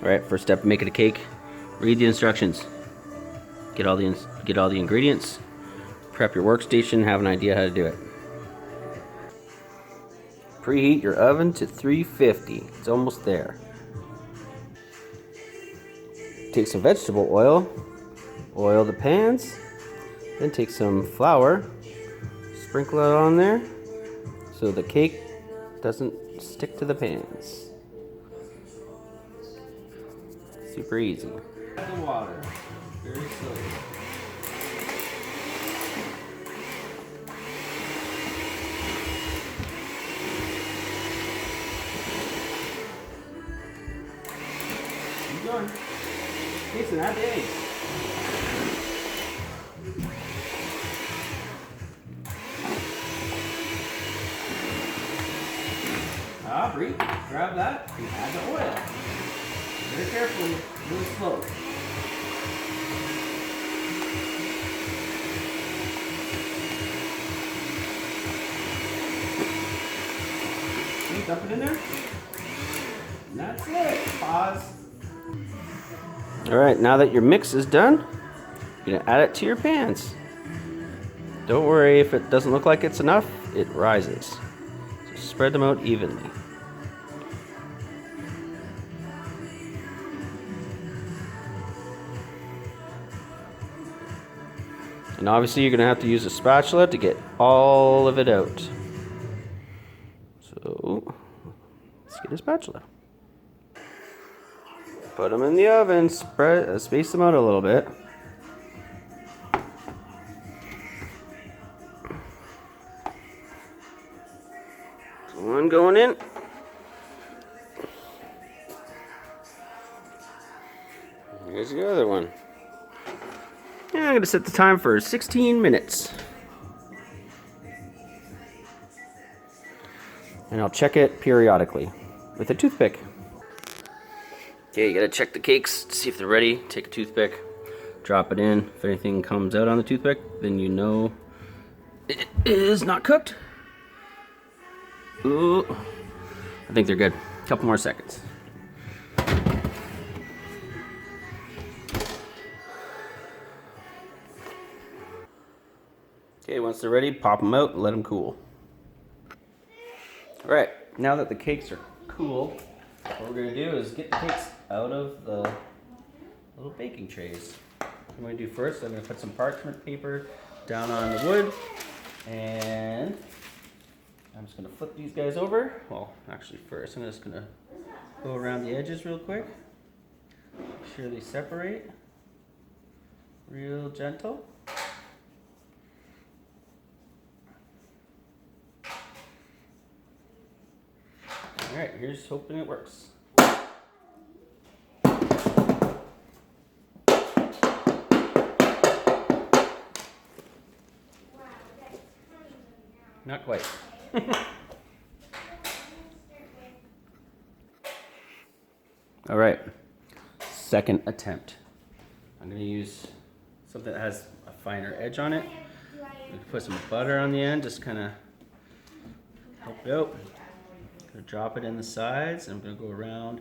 Alright, first step in making a cake. Read the instructions. Get all the ingredients. Prep your workstation, have an idea how to do it. Preheat your oven to 350. It's almost there. Take some vegetable oil. Oil the pans. Then take some flour. Sprinkle it on there so the cake doesn't stick to the pans. Super easy. Add the water very slowly. Keep going. Jason, add the eggs. Aubrey, grab that and add the oil. Very carefully, really slow. Okay, dump it in there. And that's it. Pause. Alright, now that your mix is done, you're gonna add it to your pans. Don't worry if it doesn't look like it's enough, it rises. So spread them out evenly. And obviously you're going to have to use a spatula to get all of it out. So let's get a spatula. Put them in the oven, space them out a little bit. One going in. Here's the other one. And I'm going to set the time for 16 minutes. And I'll check it periodically with a toothpick. Okay, you got to check the cakes to see if they're ready. Take a toothpick, drop it in. If anything comes out on the toothpick, then you know it is not cooked. Ooh, I think they're good. A couple more seconds. Okay, once they're ready, pop them out and let them cool. Alright, now that the cakes are cool, what we're going to do is get the cakes out of the little baking trays. What I'm going to do first, I'm going to put some parchment paper down on the wood, and I'm just going to flip these guys over. Well, actually first, I'm just going to go around the edges real quick. Make sure they separate. Real gentle. Alright, here's hoping it works. Not quite. Alright, second attempt. I'm going to use something that has a finer edge on it. We can put some butter on the end, just kind of help it out. Gonna drop it in the sides, and I'm going to go around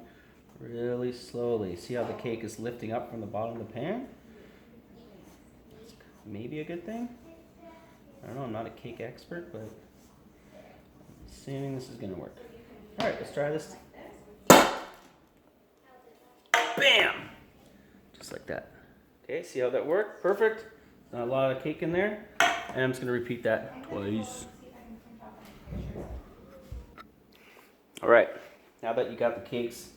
really slowly. See how the cake is lifting up from the bottom of the pan? That's maybe a good thing. I don't know, I'm not a cake expert, but I'm assuming this is going to work. Alright, let's try this. Bam! Just like that. Okay, see how that worked? Perfect. Not a lot of cake in there. And I'm just going to repeat that twice. Alright, now that you got the cakes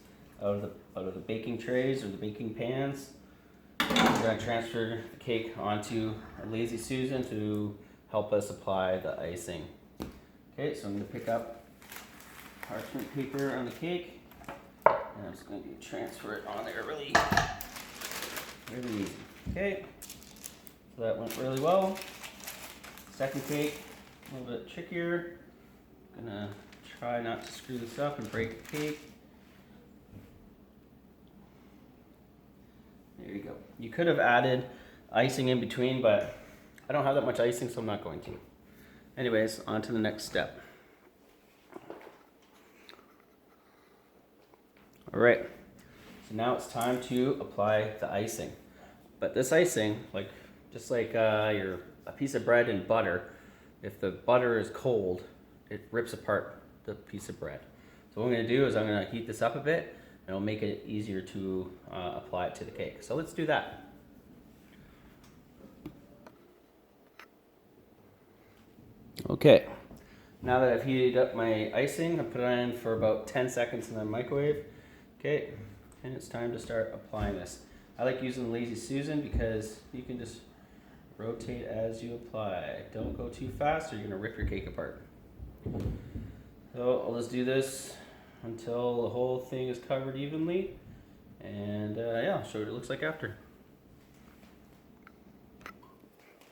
out of the baking trays or the baking pans, we're going to transfer the cake onto a Lazy Susan to help us apply the icing. Okay, so I'm going to pick up parchment paper on the cake, and I'm just going to transfer it on there really easy. Okay, so that went really well. Second cake, a little bit trickier. I'm going to try not to screw this up and break the cake. There you go. You could have added icing in between, but I don't have that much icing, so I'm not going to. Anyways, on to the next step. Alright, So now it's time to apply the icing. But this icing, just like a piece of bread and butter, if the butter is cold, it rips apart the piece of bread. So what I'm going to do is I'm going to heat this up a bit, and it'll make it easier to apply it to the cake. So let's do that. Okay, now that I've heated up my icing, I put it in for about 10 seconds in the microwave. Okay, and it's time to start applying this. I like using Lazy Susan because you can just rotate as you apply. Don't go too fast or you're gonna rip your cake apart. So I'll just do this until the whole thing is covered evenly. And yeah, I'll show you what it looks like after.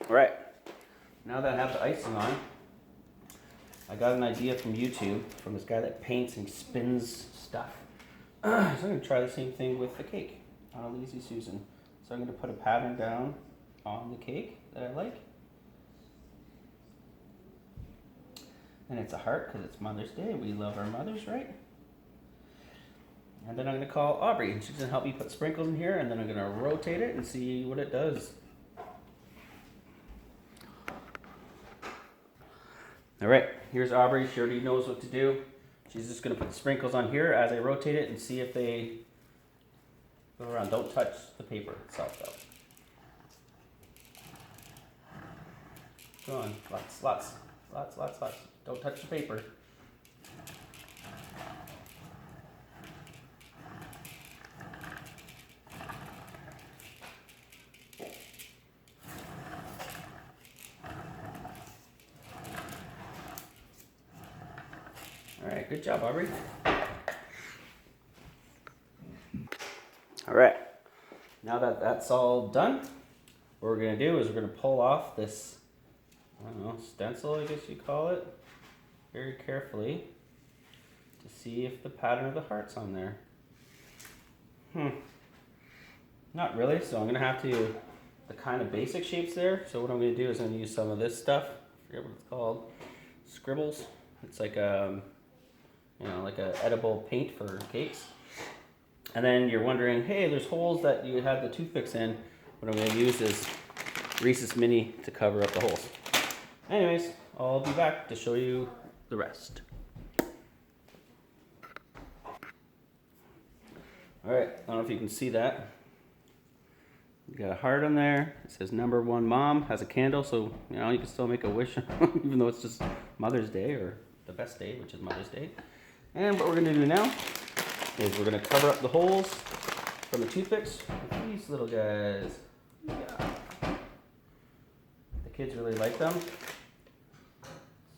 All right, now that I have the icing on, I got an idea from YouTube, from this guy that paints and spins stuff. So I'm gonna try the same thing with the cake on a Lazy Susan. So I'm gonna put a pattern down on the cake that I like. And it's a heart because it's Mother's Day. We love our mothers, right? And then I'm gonna call Aubrey, and she's gonna help me put sprinkles in here, and then I'm gonna rotate it and see what it does. All right, here's Aubrey. She already knows what to do. She's just gonna put the sprinkles on here as I rotate it and see if they go around. Don't touch the paper itself though. Go on, lots. Don't touch the paper. All right, good job, Aubrey. All right, now that that's all done, what we're gonna do is we're gonna pull off this, I don't know, stencil, I guess you call it, very carefully to see if the pattern of the heart's on there. Not really, so I'm gonna have to, the kind of basic shapes there, so what I'm gonna do is I'm gonna use some of this stuff, I forget what it's called, Scribbles. It's like like a edible paint for cakes. And then you're wondering, hey, there's holes that you had the toothpicks in. What I'm going to use is Reese's Mini to cover up the holes. Anyways, I'll be back to show you the rest. All right, I don't know if you can see that. You got a heart on there. It says number 1 mom, has a candle, so you can still make a wish, even though it's just Mother's Day, or the best day, which is Mother's Day. And what we're gonna do now is we're gonna cover up the holes from the toothpicks with these little guys. Yeah. The kids really like them.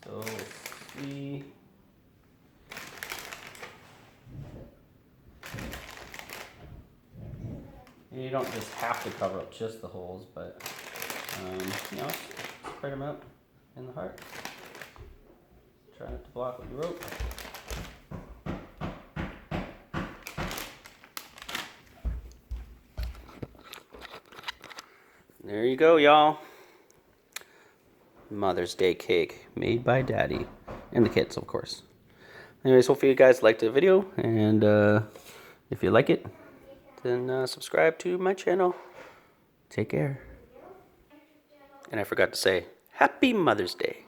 So let's see. And you don't just have to cover up just the holes, but spread them out in the heart. Try not to block what you wrote. There you go, y'all. Mother's Day cake made by Daddy and the kids, of course. Anyways, hopefully you guys liked the video, and if you like it, then subscribe to my channel. Take care. And I forgot to say, Happy Mother's Day.